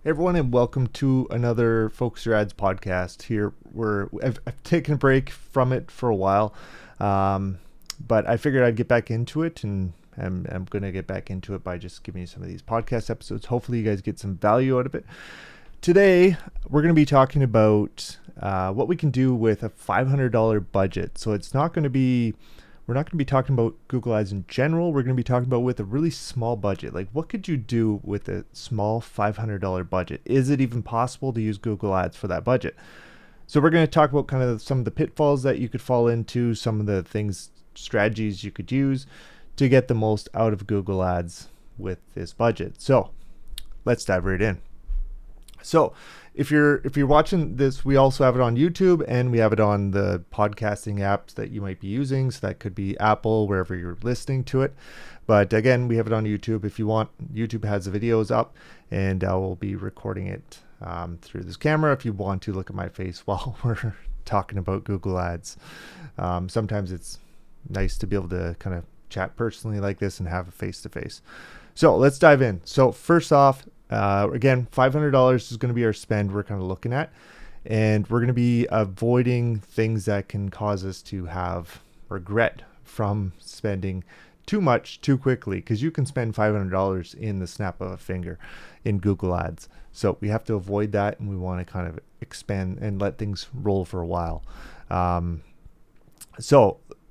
Hey everyone, and welcome to another Focus Your Ads podcast. Here, I've taken a break from it for a while, but I figured I'd get back into it, and I'm going to get back into it by just giving you some of these podcast episodes. Hopefully, you guys get some value out of it. Today, we're going to be talking about what we can do with a $500 budget. So it's not going to be we're not going to be talking about Google Ads in general. We're going to be talking about with a really small budget. Like, what could you do with a small $500 budget? Is it even possible to use Google Ads for that budget? So we're going to talk about kind of some of the pitfalls that you could fall into, some of the strategies you could use to get the most out of Google Ads with this budget. So let's dive right in. So if you're watching this, we also have it on YouTube, and we have it on the podcasting apps that you might be using. So that could be Apple, wherever you're listening to it. But again, we have it on YouTube. If you want, YouTube has the videos up, and I will be recording it through this camera if you want to look at my face while we're talking about Google Ads. Sometimes it's nice to be able to kind of chat personally like this and have a face-to-face. So let's dive in. So first off, again, $500 is going to be our spend we're kind of looking at, and we're going to be avoiding things that can cause us to have regret from spending too much too quickly, because you can spend $500 in the snap of a finger in Google Ads. So we have to avoid that, and we want to kind of expand and let things roll for a while.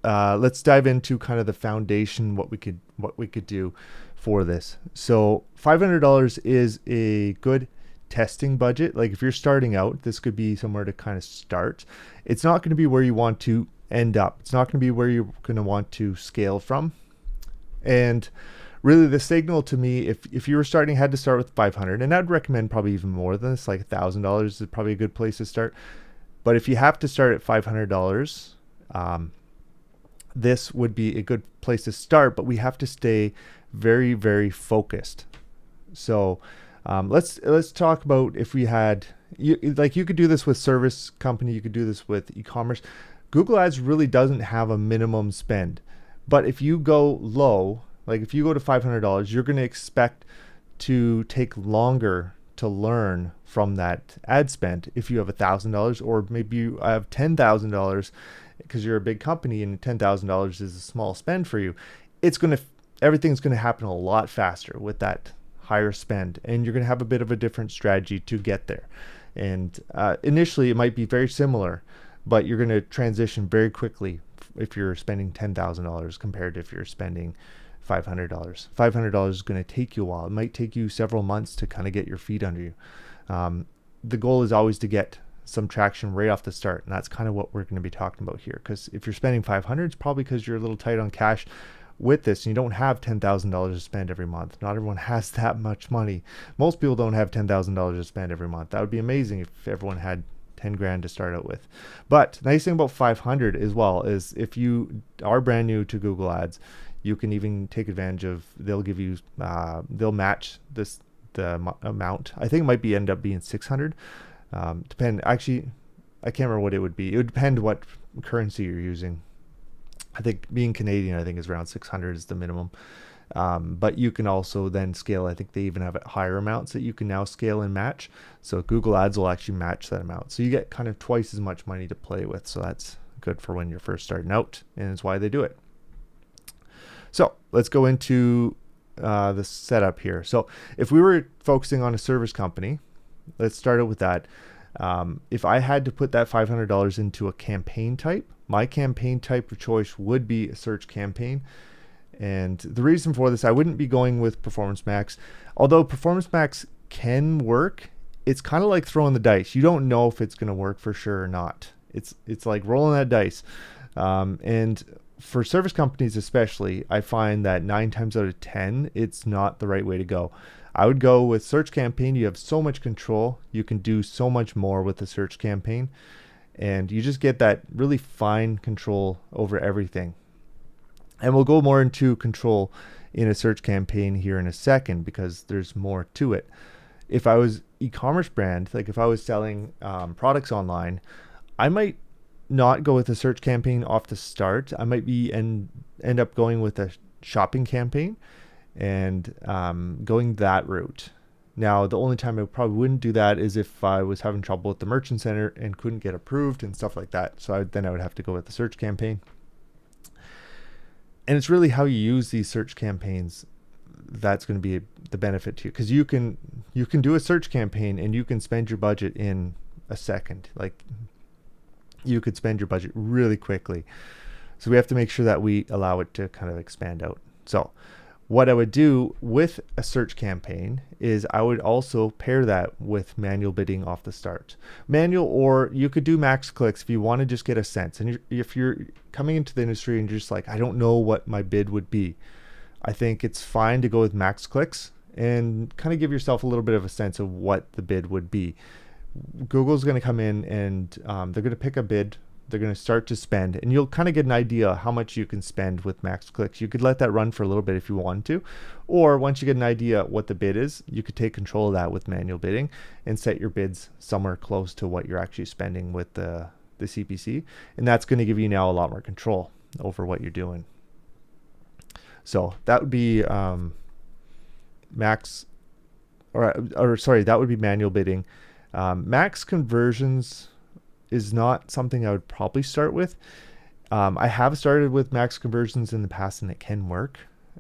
Let's dive into kind of the foundation, what we could do for this. So $500 is a good testing budget. Like, if you're starting out, this could be somewhere to kind of start. It's not going to be where you want to end up. It's not going to be where you're going to want to scale from. And really, the signal to me, if you were starting, had to start with 500, and I'd recommend probably even more than this, like $1,000 is probably a good place to start. But if you have to start at $500, this would be a good place to start, but we have to stay very, very focused. So let's talk about, if we had, you could do this with service company, you could do this with e-commerce. Google Ads really doesn't have a minimum spend, but if you go low, like if you go to $500, you're going to expect to take longer to learn from that ad spend. If you have $1,000, or maybe you have $10,000, because you're a big company and $10,000 is a small spend for you, everything's going to happen a lot faster with that higher spend, and you're going to have a bit of a different strategy to get there. And initially it might be very similar, but you're going to transition very quickly if you're spending $10,000 compared to if you're spending $500. $500 is going to take you a while. It might take you several months to kind of get your feet under you. The goal is always to get some traction right off the start, and that's kind of what we're going to be talking about here. Because if you're spending $500, it's probably because you're a little tight on cash with this, and you don't have $10,000 to spend every month. Not everyone has that much money. Most people don't have $10,000 to spend every month. That would be amazing if everyone had 10 grand to start out with. But the nice thing about 500 as well is, if you are brand new to Google Ads, you can even take advantage of, they'll match the amount. I think it might end up being 600. Actually, I can't remember what it would be. It would depend what currency you're using. I think being Canadian, I think is around 600 is the minimum. But you can also then scale. I think they even have higher amounts that you can now scale and match. So Google Ads will actually match that amount. So you get kind of twice as much money to play with. So that's good for when you're first starting out, and it's why they do it. So let's go into the setup here. So if we were focusing on a service company, let's start out with that. If I had to put that $500 into a campaign type, my campaign type of choice would be a search campaign. And the reason for this, I wouldn't be going with Performance Max. Although Performance Max can work, it's kind of like throwing the dice. You don't know if it's going to work for sure or not. It's like rolling that dice. And for service companies especially, I find that 9 times out of 10, it's not the right way to go. I would go with search campaign. You have so much control. You can do so much more with the search campaign, and you just get that really fine control over everything. And we'll go more into control in a search campaign here in a second, because there's more to it. If I was e-commerce brand, like if I was selling products online, I might not go with a search campaign off the start. I might end up going with a shopping campaign and going that route. Now, the only time I probably wouldn't do that is if I was having trouble at the merchant center and couldn't get approved and stuff like that. So then I would have to go with the search campaign. And it's really how you use these search campaigns that's going to be the benefit to you, because you can do a search campaign and you can spend your budget in a second. Like, you could spend your budget really quickly. So we have to make sure that we allow it to kind of expand out. So what I would do with a search campaign is I would also pair that with manual bidding off the start. Manual, or you could do max clicks if you want to just get a sense. And if you're coming into the industry and you're just like, I don't know what my bid would be, I think it's fine to go with max clicks and kind of give yourself a little bit of a sense of what the bid would be. Google's going to come in and they're going to pick a bid. They're going to start to spend, and you'll kind of get an idea how much you can spend with max clicks. You could let that run for a little bit if you want to, or once you get an idea what the bid is, you could take control of that with manual bidding and set your bids somewhere close to what you're actually spending with the CPC, and that's going to give you now a lot more control over what you're doing. So that would be max, or sorry, that would be manual bidding. Max conversions is not something I would probably start with. I have started with max conversions in the past and it can work,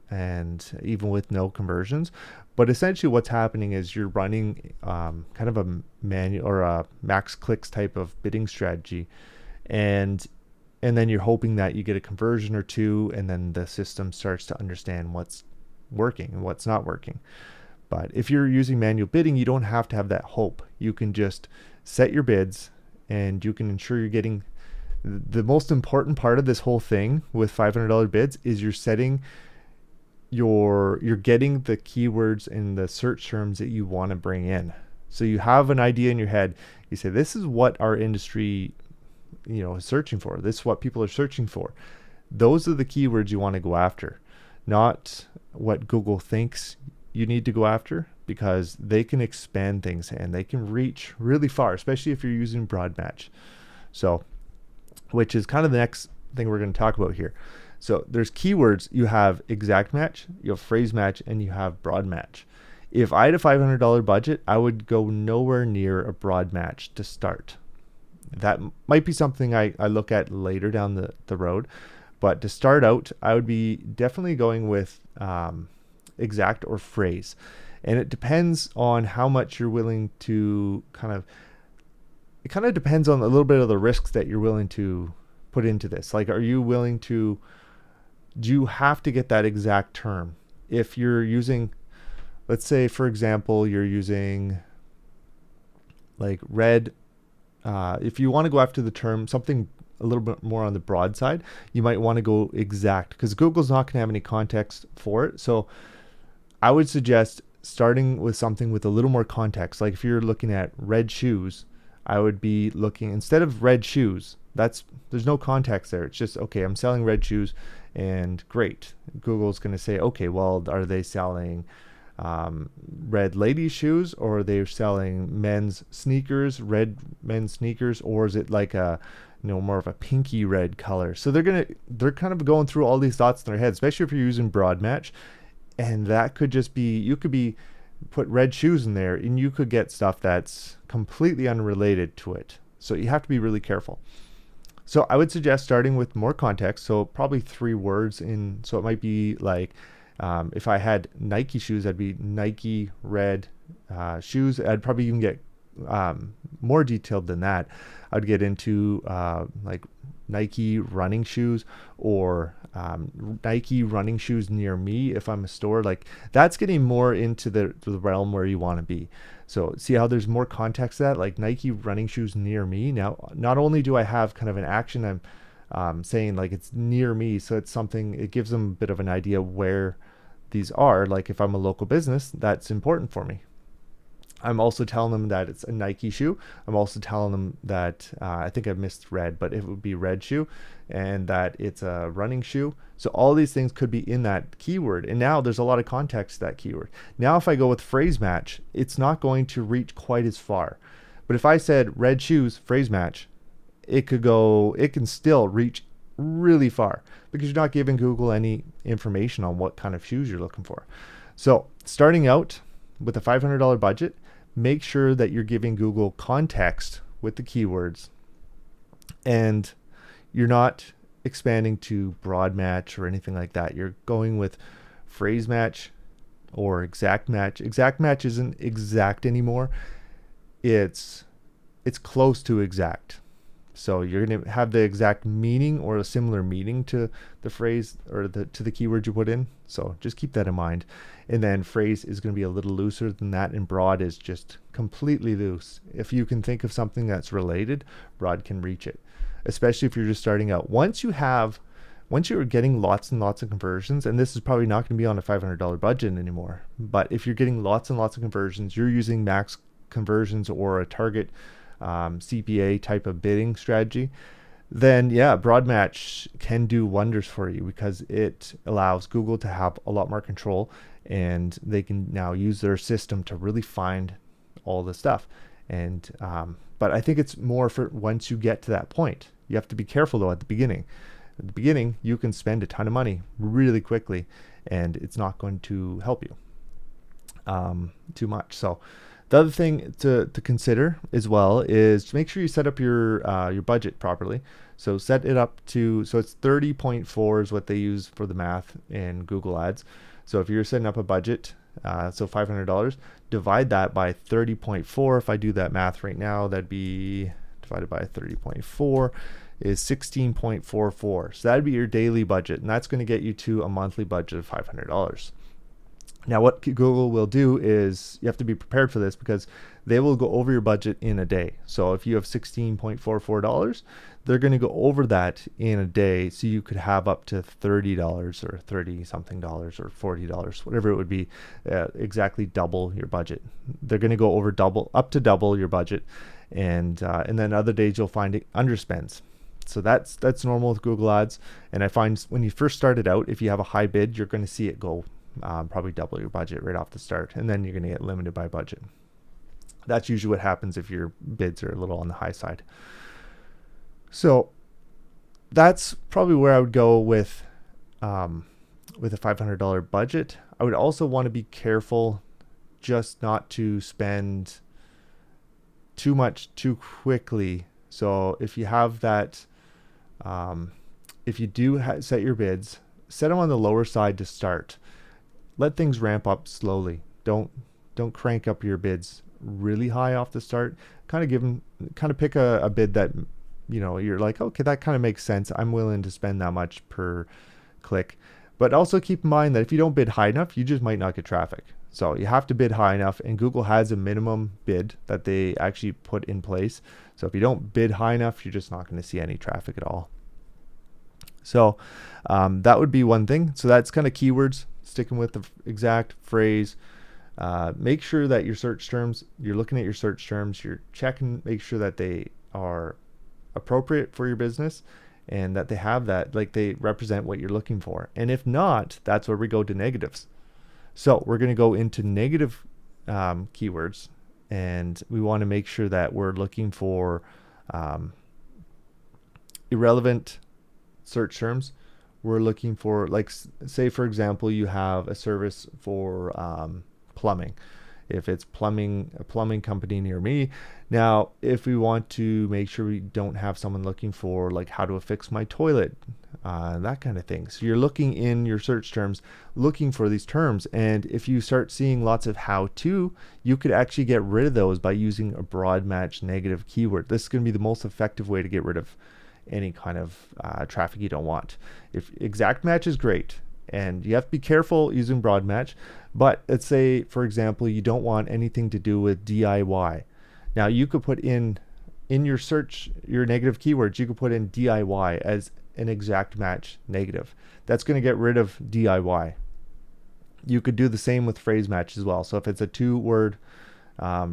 and even with no conversions. But essentially what's happening is you're running kind of a manual or a max clicks type of bidding strategy, and then you're hoping that you get a conversion or two, and then the system starts to understand what's working and what's not working. But if you're using manual bidding, you don't have to have that hope. You can just set your bids, and you can ensure you're getting the most important part of this whole thing with $500 bids is you're getting the keywords and the search terms that you want to bring in. So you have an idea in your head. You say, this is what our industry, is searching for. This is what people are searching for. Those are the keywords you want to go after, not what Google thinks you need to go after, because they can expand things and they can reach really far, especially if you're using broad match. So, which is kind of the next thing we're going to talk about here. So there's keywords. You have exact match, you have phrase match, and you have broad match. If I had a $500 budget, I would go nowhere near a broad match to start. That might be something I look at later down the road. But to start out, I would be definitely going with exact or phrase. And it depends on how much you're willing to it kind of depends on a little bit of the risks that you're willing to put into this. Like, do you have to get that exact term? If you're using, let's say, for example, you're using like red, if you want to go after the term, something a little bit more on the broad side, you might want to go exact, because Google's not going to have any context for it. So I would suggest starting with something with a little more context. Like if you're looking at red shoes, I would be looking, instead of red shoes, there's no context there. It's just, okay, I'm selling red shoes, and great. Google's going to say, okay, well, are they selling red ladies shoes, or are they selling men's sneakers, red men's sneakers, or is it like a more of a pinky red color? So they're kind of going through all these thoughts in their head, especially if you're using broad match. And that could just be, you could put red shoes in there and you could get stuff that's completely unrelated to it. So you have to be really careful. So I would suggest starting with more context. So probably 3 words in. So it might be like, if I had Nike shoes, I'd be Nike red shoes. I'd probably even get more detailed than that. I'd get into like Nike running shoes, or Nike running shoes near me if I'm a store. Like, that's getting more into the realm where you want to be. So see how there's more context to that, like Nike running shoes near me. Now, not only do I have kind of an action, I'm saying like it's near me, so it's something, it gives them a bit of an idea where these are. Like if I'm a local business, that's important for me. I'm also telling them that it's a Nike shoe. I'm also telling them that I think I missed red, but it would be red shoe, and that it's a running shoe. So all these things could be in that keyword. And now there's a lot of context to that keyword. Now, if I go with phrase match, it's not going to reach quite as far. But if I said red shoes, phrase match, it can still reach really far, because you're not giving Google any information on what kind of shoes you're looking for. So starting out, with a $500 budget, make sure that you're giving Google context with the keywords, and you're not expanding to broad match or anything like that. You're going with phrase match or exact match. Exact match isn't exact anymore. It's close to exact. So you're going to have the exact meaning or a similar meaning to the phrase or to the keyword you put in. So just keep that in mind. And then phrase is going to be a little looser than that, and broad is just completely loose. If you can think of something that's related, broad can reach it, especially if you're just starting out. Once you're getting lots and lots of conversions, and this is probably not going to be on a $500 budget anymore, but if you're getting lots and lots of conversions, you're using max conversions or a target CPA type of bidding strategy, then yeah, broad match can do wonders for you, because it allows Google to have a lot more control, and they can now use their system to really find all the stuff. And but I think it's more for once you get to that point. You have to be careful though at the beginning. At the beginning, you can spend a ton of money really quickly, and it's not going to help you too much. So the other thing to consider as well is to make sure you set up your budget properly. So set it up to, so it's 30.4 is what they use for the math in Google Ads. So if you're setting up a budget, so $500, divide that by 30.4. If I do that math right now, that'd be divided by 30.4 is 16.44. So that'd be your daily budget, and that's going to get you to a monthly budget of $500. Now, what Google will do is, you have to be prepared for this, because they will go over your budget in a day. So if you have $16.44, they're going to go over that in a day. So you could have up to $30 or 30 something dollars or $40, whatever it would be, exactly double your budget. They're going to go over up to double your budget. And then other days you'll find it underspends. So that's normal with Google Ads. And I find when you first started out, if you have a high bid, you're going to see it go probably double your budget right off the start, and then you're going to get limited by budget. That's usually what happens if your bids are a little on the high side. So that's probably where I would go with a $500 budget. I would also want to be careful just not to spend too much too quickly. So if you have that, if you do set your bids, set them on the lower side to start. Let things ramp up slowly. Don't crank up your bids really high off the start. Kind of pick a bid that, you're like, okay, that kind of makes sense. I'm willing to spend that much per click. But also keep in mind that if you don't bid high enough, you just might not get traffic. So you have to bid high enough, and Google has a minimum bid that they actually put in place. So if you don't bid high enough, you're just not going to see any traffic at all. So that would be one thing. So that's kind of keywords, sticking with the exact phrase. Make sure that your search terms, you're looking at your search terms, you're checking, make sure that they are appropriate for your business, and that they have that, like they represent what you're looking for. And if not, that's where we go to negatives. So we're going to go into negative keywords, and we want to make sure that we're looking for irrelevant search terms. We're looking for, like, say for example, you have a service for plumbing. If it's a plumbing company near me. Now, if we want to make sure we don't have someone looking for, like, how to fix my toilet, that kind of thing. So you're looking in your search terms, looking for these terms. And if you start seeing lots of how to, you could actually get rid of those by using a broad match negative keyword. This is going to be the most effective way to get rid of any kind of traffic you don't want. If exact match is great, and you have to be careful using broad match, but let's say, for example, you don't want anything to do with DIY. Now you could put in your search, your negative keywords, you could put in DIY as an exact match negative. That's going to get rid of DIY. You could do the same with phrase match as well. So if it's a 2-word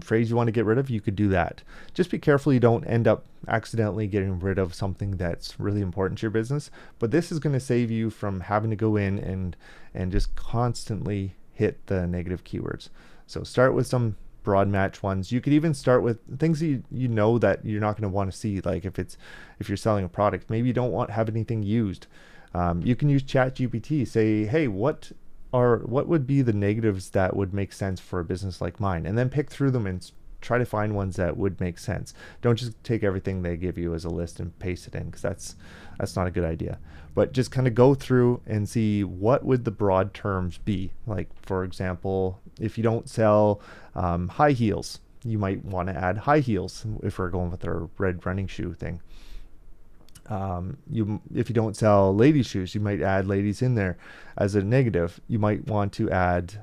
phrase you want to get rid of, you could do that. Just be careful you don't end up accidentally getting rid of something that's really important to your business. But this is going to save you from having to go in and just constantly hit the negative keywords. So start with some broad match ones. You could even start with things that you know that you're not going to want to see. Like if you're selling a product, maybe you don't have anything used. You can use ChatGPT. Say, hey, what what would be the negatives that would make sense for a business like mine, and then pick through them and try to find ones that would make sense. Don't just take everything they give you as a list and paste it in, because that's not a good idea. But just kind of go through and see what would the broad terms be. Like, for example, if you don't sell high heels, you might want to add high heels if we're going with our red running shoe thing. If you don't sell ladies shoes, you might add ladies in there as a negative. You might want to add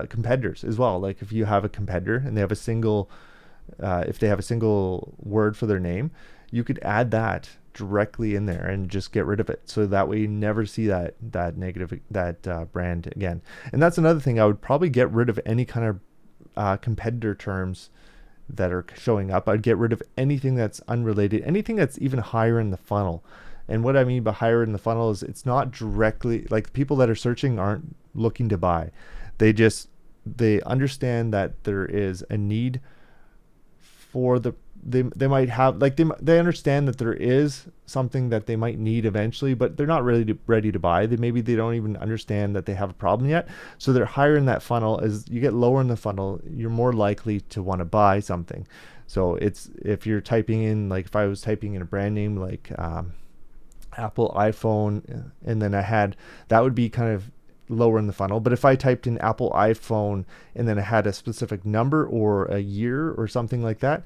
competitors as well. Like if you have a competitor and they have if they have a single word for their name, you could add that directly in there and just get rid of it. So that way you never see that negative, brand again. And that's another thing. I would probably get rid of any kind of competitor terms that are showing up. I'd get rid of anything that's unrelated, anything that's even higher in the funnel. And what I mean by higher in the funnel is it's not directly, like, people that are searching aren't looking to buy. They understand that there is a need for they might have, like, they understand that there is something that they might need eventually, but they're not really ready to buy. Maybe they don't even understand that they have a problem yet. So they're higher in that funnel. As you get lower in the funnel, you're more likely to want to buy something. So if you're typing in, like if I was typing in a brand name like Apple iPhone, and then that would be kind of lower in the funnel. But if I typed in Apple iPhone and then I had a specific number or a year or something like that,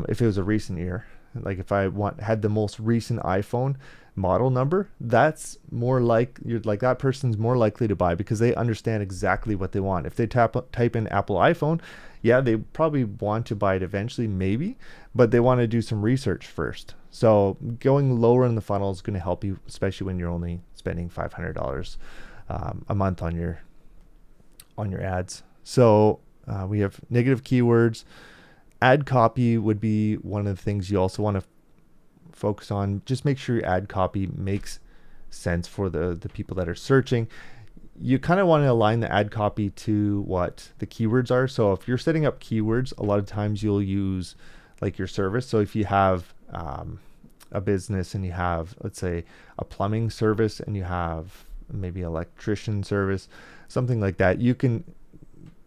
if it was a recent year, like if I had the most recent iPhone model number, that's more like that person's more likely to buy, because they understand exactly what they want. If they type in Apple iPhone, yeah, they probably want to buy it eventually, maybe, but they want to do some research first. So going lower in the funnel is going to help you, especially when you're only spending $500 a month on your ads. So we have negative keywords. Ad copy would be one of the things you also want to focus on. Just make sure your ad copy makes sense for the people that are searching. You kind of want to align the ad copy to what the keywords are. So if you're setting up keywords, a lot of times you'll use like your service. So if you have a business and you have, let's say, a plumbing service, and you have maybe electrician service, something like that, you can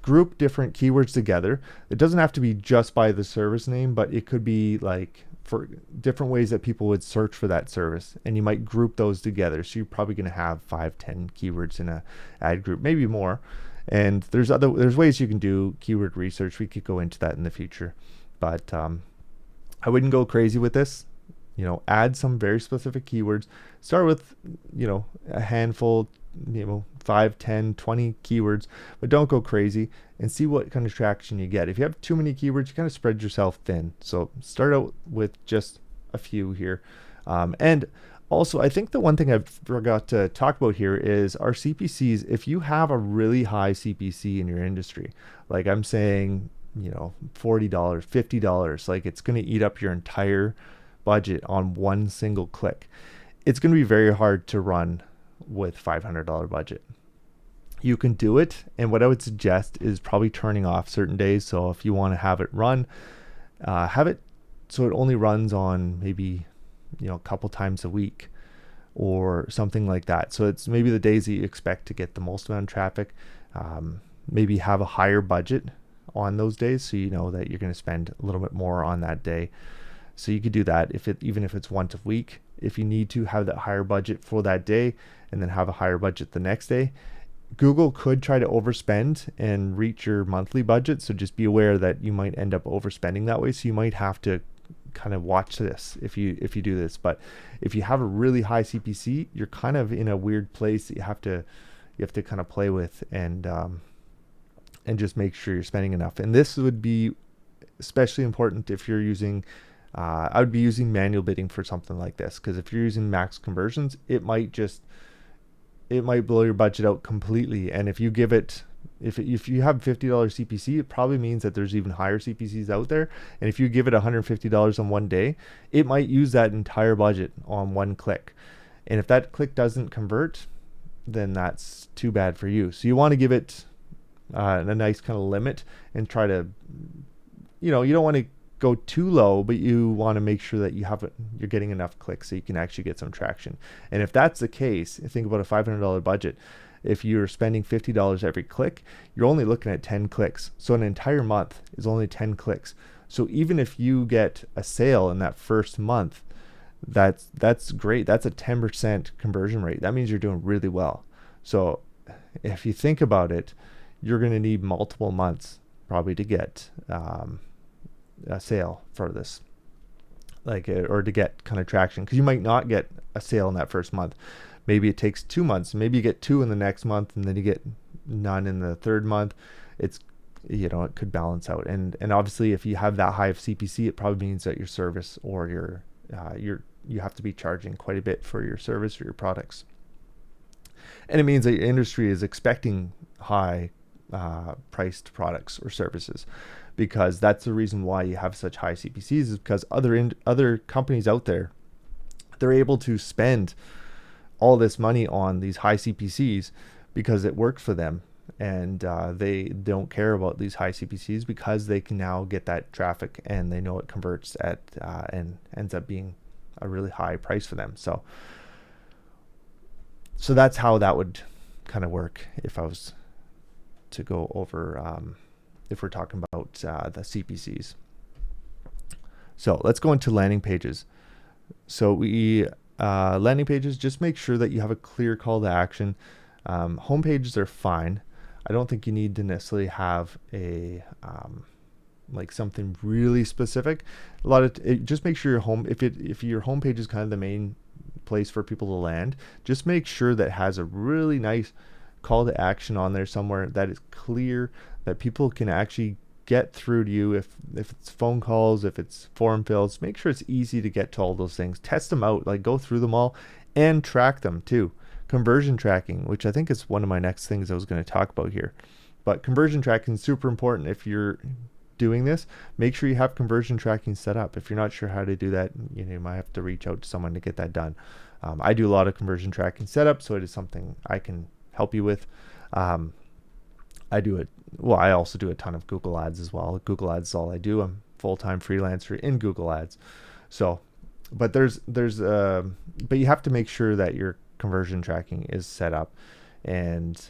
group different keywords together. It doesn't have to be just by the service name, but it could be like for different ways that people would search for that service, and you might group those together. So you're probably going to have 5-10 keywords in a ad group, maybe more. And there's ways you can do keyword research. We could go into that in the future, but I wouldn't go crazy with this. Add some very specific keywords. Start with, a handful, 5, 10, 20 keywords, but don't go crazy, and see what kind of traction you get. If you have too many keywords, you kind of spread yourself thin. So start out with just a few here. And also, I think the one thing I forgot to talk about here is our CPCs. If you have a really high CPC in your industry, like I'm saying, $40, $50, like it's going to eat up your entire budget on one single click. It's going to be very hard to run with $500 budget. You can do it, and what I would suggest is probably turning off certain days. So if you want to have it run, have it so it only runs on maybe a couple times a week or something like that. So it's maybe the days that you expect to get the most amount of traffic. Maybe have a higher budget on those days, so you know that you're going to spend a little bit more on that day. So you could do that even if it's once a week. If you need to have that higher budget for that day and then have a higher budget the next day, Google could try to overspend and reach your monthly budget. So just be aware that you might end up overspending that way. So you might have to kind of watch this if you do this. But if you have a really high CPC, you're kind of in a weird place that you have to kind of play with and just make sure you're spending enough. And this would be especially important if you're using I would be using manual bidding for something like this, because if you're using max conversions, it might blow your budget out completely. And if you give it, if you have $50 CPC, it probably means that there's even higher CPCs out there. And if you give it $150 on one day, it might use that entire budget on one click. And if that click doesn't convert, then that's too bad for you. So you want to give it a nice kind of limit and try to, you don't want to go too low, but you want to make sure that you're getting enough clicks so you can actually get some traction. And if that's the case, think about a $500 budget. if you're spending $50 every click, you're only looking at 10 clicks. So an entire month is only 10 clicks. So even if you get a sale in that first month, that's great. That's a 10% conversion rate. That means you're doing really well. So if you think about it, you're going to need multiple months probably to get a sale for this, like, or to get kind of traction, because you might not get a sale in that first month. Maybe it takes 2 months. Maybe you get 2 in the next month, and then you get none in the third month. It's, it could balance out. And obviously, if you have that high of CPC, it probably means that your service or you have to be charging quite a bit for your service or your products. And it means that your industry is expecting high priced products or services, because that's the reason why you have such high CPCs, is because other companies out there, they're able to spend all this money on these high CPCs because it works for them, and they don't care about these high CPCs because they can now get that traffic, and they know it converts at and ends up being a really high price for them. So that's how that would kind of work if I was to go over, if we're talking about the CPCs. So let's go into landing pages. So landing pages, just make sure that you have a clear call to action. Home pages are fine. I don't think you need to necessarily have a like something really specific. Just make sure your home, if your home page is kind of the main place for people to land, just make sure that has a really nice call to action on there somewhere that is clear, that people can actually get through to you. If it's phone calls, if it's form fills, make sure it's easy to get to all those things. Test them out, like go through them all and track them too. Conversion tracking, which I think is one of my next things I was going to talk about here. But conversion tracking is super important. If you're doing this, make sure you have conversion tracking set up. If you're not sure how to do that, you might have to reach out to someone to get that done. I do a lot of conversion tracking setup, so it is something I can help you with. I do it. Well, I also do a ton of Google Ads as well. Google Ads is all I do. I'm full-time freelancer in Google Ads. So, but but you have to make sure that your conversion tracking is set up, and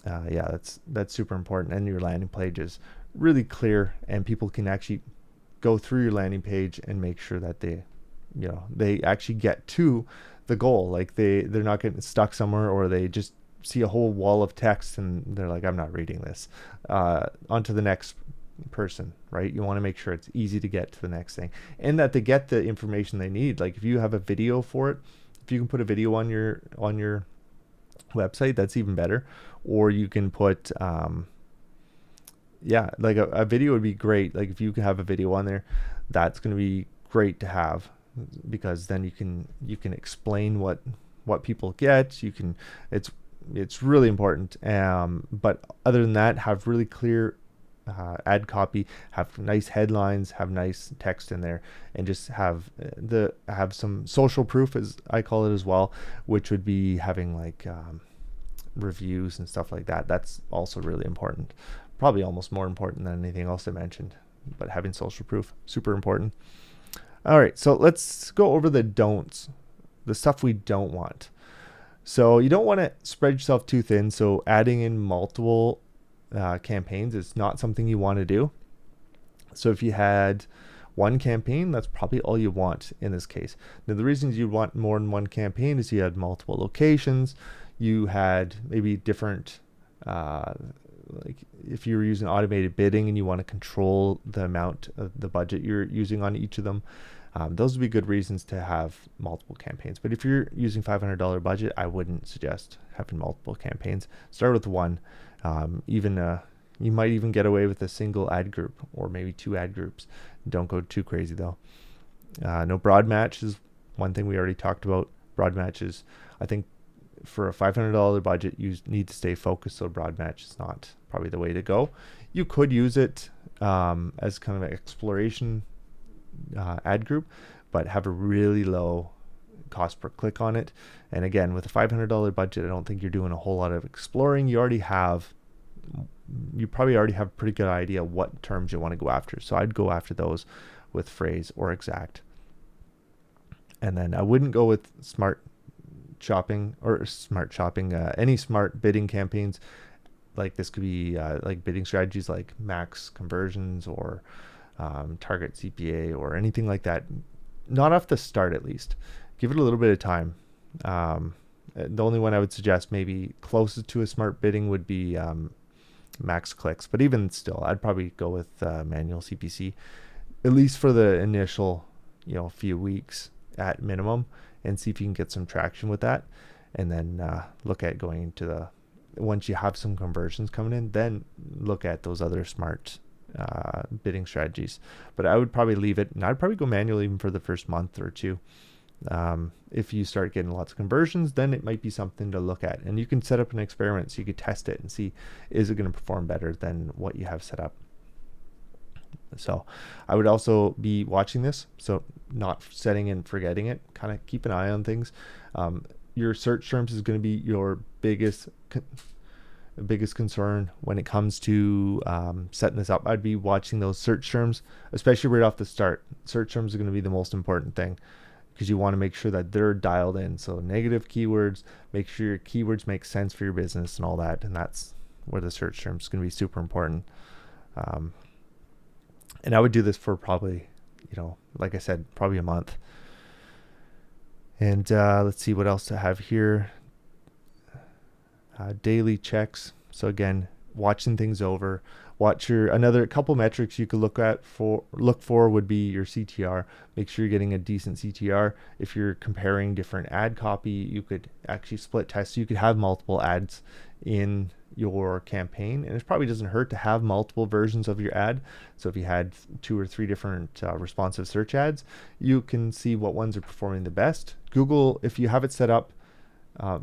yeah, that's super important. And your landing page is really clear, and people can actually go through your landing page and make sure that they actually get to the goal. Like they're not getting stuck somewhere, or they just see a whole wall of text and they're like, I'm not reading this. On to the next person, right? You want to make sure it's easy to get to the next thing, and that they get the information they need. Like if you have a video for it, if you can put a video on your website, that's even better. Or you can put like a video would be great. Like if you can have a video on there, that's going to be great to have, because then you can explain what people get. It's really important. But other than that, have really clear ad copy, have nice headlines, have nice text in there, and just have some social proof, as I call it as well, which would be having like reviews and stuff like that. That's also really important, probably almost more important than anything else I mentioned. But having social proof, super important. All right, so let's go over the don'ts, the stuff we don't want. So you don't want to spread yourself too thin. So adding in multiple campaigns is not something you want to do. So if you had one campaign, that's probably all you want in this case. Now the reasons you want more than one campaign is you had multiple locations, you had maybe different, like if you were using automated bidding and you want to control the amount of the budget you're using on each of them, those would be good reasons to have multiple campaigns. But if you're using $500 budget, I wouldn't suggest having multiple campaigns. Start with one. You might even get away with a single ad group or maybe 2 ad groups. Don't go too crazy though. No broad match is one thing we already talked about. Broad matches, I think for a $500 budget, you need to stay focused. So broad match is not probably the way to go. You could use it as kind of an exploration ad group, but have a really low cost per click on it. And again, with a $500 budget, I don't think you're doing a whole lot of exploring. You probably already have a pretty good idea what terms you want to go after. So I'd go after those with Phrase or Exact. And then I wouldn't go with Smart shopping or smart shopping, any smart bidding campaigns. Like this could be like bidding strategies like max conversions or target CPA or anything like that. Not off the start, at least. Give it a little bit of time. The only one I would suggest maybe closest to a smart bidding would be max clicks, but even still, I'd probably go with manual CPC, at least for the initial, few weeks at minimum, and see if you can get some traction with that, and then look at going into the, once you have some conversions coming in, then look at those other smart bidding strategies. But I would probably leave it, and I'd probably go manual even for the first month or two. If you start getting lots of conversions, then it might be something to look at, and you can set up an experiment so you could test it and see, is it going to perform better than what you have set up. So I would also be watching this, so not setting and forgetting it. Kind of keep an eye on things. Your search terms is going to be your biggest concern when it comes to setting this up. I'd be watching those search terms, especially right off the start. Search terms are going to be the most important thing, because you want to make sure that they're dialed in. So negative keywords, make sure your keywords make sense for your business and all that. And that's where the search terms is going to be super important. And I would do this for probably, like I said, probably a month. And let's see what else I have here. Daily checks. So again, watching things over. Watch another couple metrics you could look for would be your CTR. Make sure you're getting a decent CTR. If you're comparing different ad copy, you could actually split test. So you could have multiple ads in your campaign, and it probably doesn't hurt to have multiple versions of your ad. So if you had 2 or 3 different responsive search ads, you can see what ones are performing the best. Google, if you have it set up,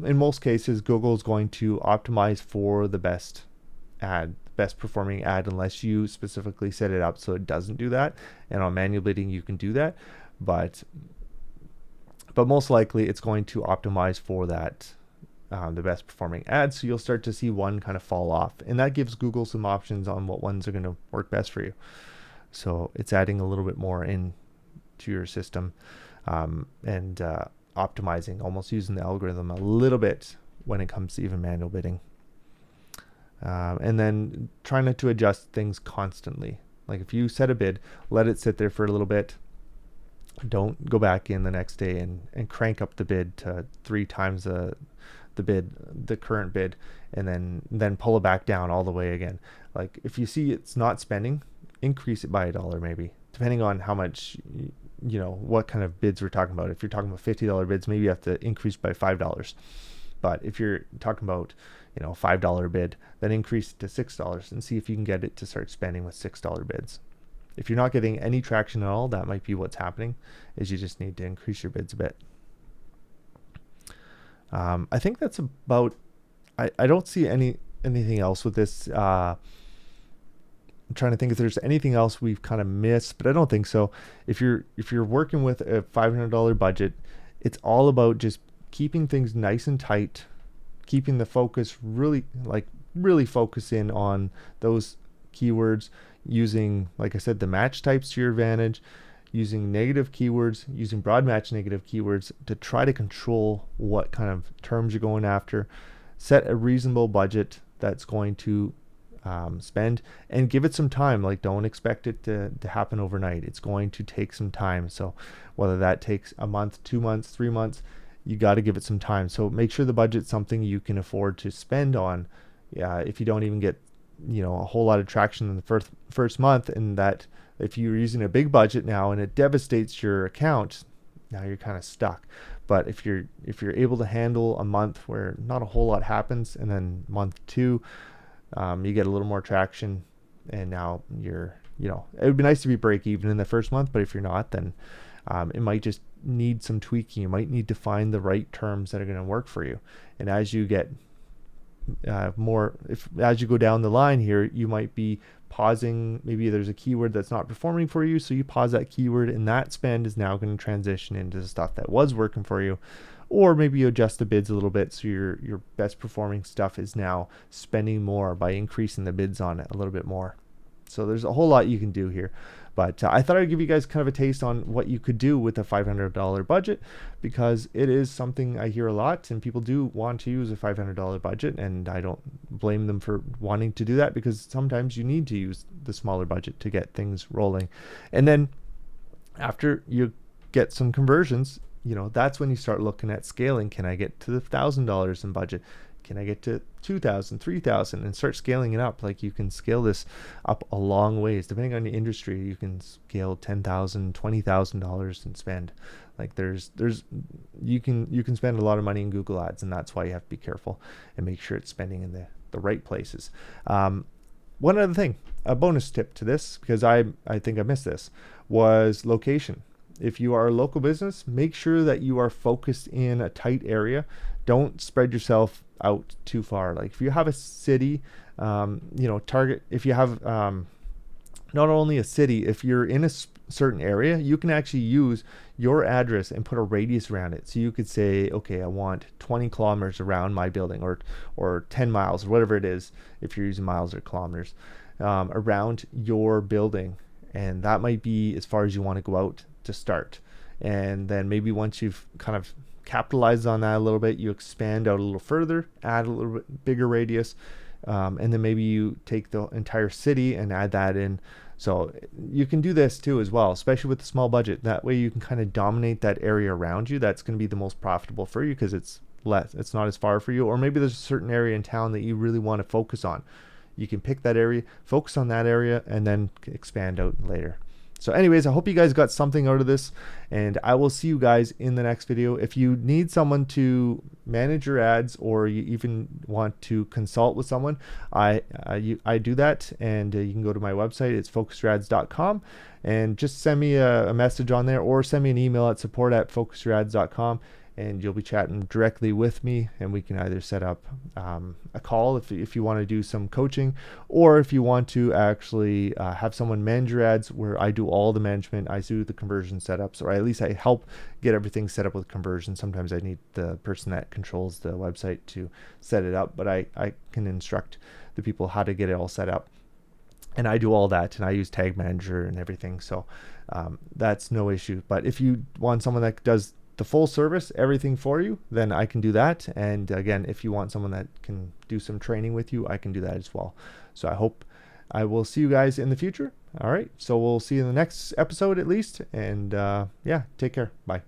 in most cases, Google is going to optimize for the best performing ad, unless you specifically set it up so it doesn't do that. And on manual bidding, you can do that, but most likely it's going to optimize for that, the best performing ads. So you'll start to see one kind of fall off, and that gives Google some options on what ones are going to work best for you. So it's adding a little bit more in to your system, and optimizing, almost using the algorithm a little bit when it comes to even manual bidding. And then try not to adjust things constantly. Like if you set a bid, let it sit there for a little bit. Don't go back in the next day and crank up the bid to 3 times the current bid, and then pull it back down all the way again. Like if you see it's not spending, increase it by $1 maybe, depending on how much, what kind of bids we're talking about. If you're talking about $50 bids, maybe you have to increase by $5. But if you're talking about, $5 bid, then increase it to $6 and see if you can get it to start spending with $6 bids. If you're not getting any traction at all, that might be what's happening, is you just need to increase your bids a bit. I think that's about, I don't see anything else with this. I'm trying to think if there's anything else we've kind of missed, but I don't think so. If you're working with a $500 budget, it's all about just keeping things nice and tight, keeping the focus really focus in on those keywords, using, like I said, the match types to your advantage, using negative keywords, using broad match negative keywords to try to control what kind of terms you're going after. Set a reasonable budget that's going to spend, and give it some time. Like, don't expect it to happen overnight. It's going to take some time. So whether that takes a month, 2 months, 3 months, you got to give it some time. So make sure the budget's something you can afford to spend on. If you don't even get, a whole lot of traction in the first month, and that if you're using a big budget now and it devastates your account, now you're kind of stuck. But if you're able to handle a month where not a whole lot happens, and then month 2, you get a little more traction, and now it would be nice to be break even in the first month, but if you're not, then it might just need some tweaking. You might need to find the right terms that are going to work for you. And as you get as you go down the line here, you might be pausing. Maybe there's a keyword that's not performing for you, so you pause that keyword, and that spend is now going to transition into the stuff that was working for you. Or maybe you adjust the bids a little bit, so your best performing stuff is now spending more by increasing the bids on it a little bit more. So there's a whole lot you can do here. But I thought I'd give you guys kind of a taste on what you could do with a $500 budget, because it is something I hear a lot, and people do want to use a $500 budget, and I don't blame them for wanting to do that, because sometimes you need to use the smaller budget to get things rolling. And then after you get some conversions, that's when you start looking at scaling. Can I get to the $1,000 in budget? Can I get to 2,000, 3,000, and start scaling it up? Like, you can scale this up a long ways. Depending on the industry, you can scale $10,000, $20,000 and spend. Like, you can spend a lot of money in Google Ads, and that's why you have to be careful and make sure it's spending in the right places. One other thing, a bonus tip to this, because I think I missed this, was location. If you are a local business, make sure that you are focused in a tight area. Don't spread yourself out too far. Like, if you have a city, target, if you have not only a city, if you're in a certain area, you can actually use your address and put a radius around it. So you could say, okay, I want 20 kilometers around my building, or 10 miles, or whatever it is, if you're using miles or kilometers, around your building. And that might be as far as you want to go out to start. And then maybe once you've kind of capitalized on that a little bit, you expand out a little further, add a little bit bigger radius, and then maybe you take the entire city and add that in. So you can do this too as well, especially with a small budget. That way you can kind of dominate that area around you. That's going to be the most profitable for you, because it's not as far for you. Or maybe there's a certain area in town that you really want to focus on. You can pick that area, focus on that area, and then expand out later. So anyways, I hope you guys got something out of this, and I will see you guys in the next video. If you need someone to manage your ads, or you even want to consult with someone, I do that, and you can go to my website. It's FocusYourAds.com, and just send me a message on there, or send me an email at support@FocusYourAds.com, and you'll be chatting directly with me, and we can either set up a call if you want to do some coaching, or if you want to actually have someone manage your ads, where I do all the management. I do the conversion setups, or at least I help get everything set up with conversion. Sometimes I need the person that controls the website to set it up, but I can instruct the people how to get it all set up. And I do all that, and I use Tag Manager and everything, so that's no issue. But if you want someone that does the full service, everything for you, then I can do that. And again, if you want someone that can do some training with you, I can do that as well. So I hope I will see you guys in the future. All right, so we'll see you in the next episode at least. And yeah, take care. Bye.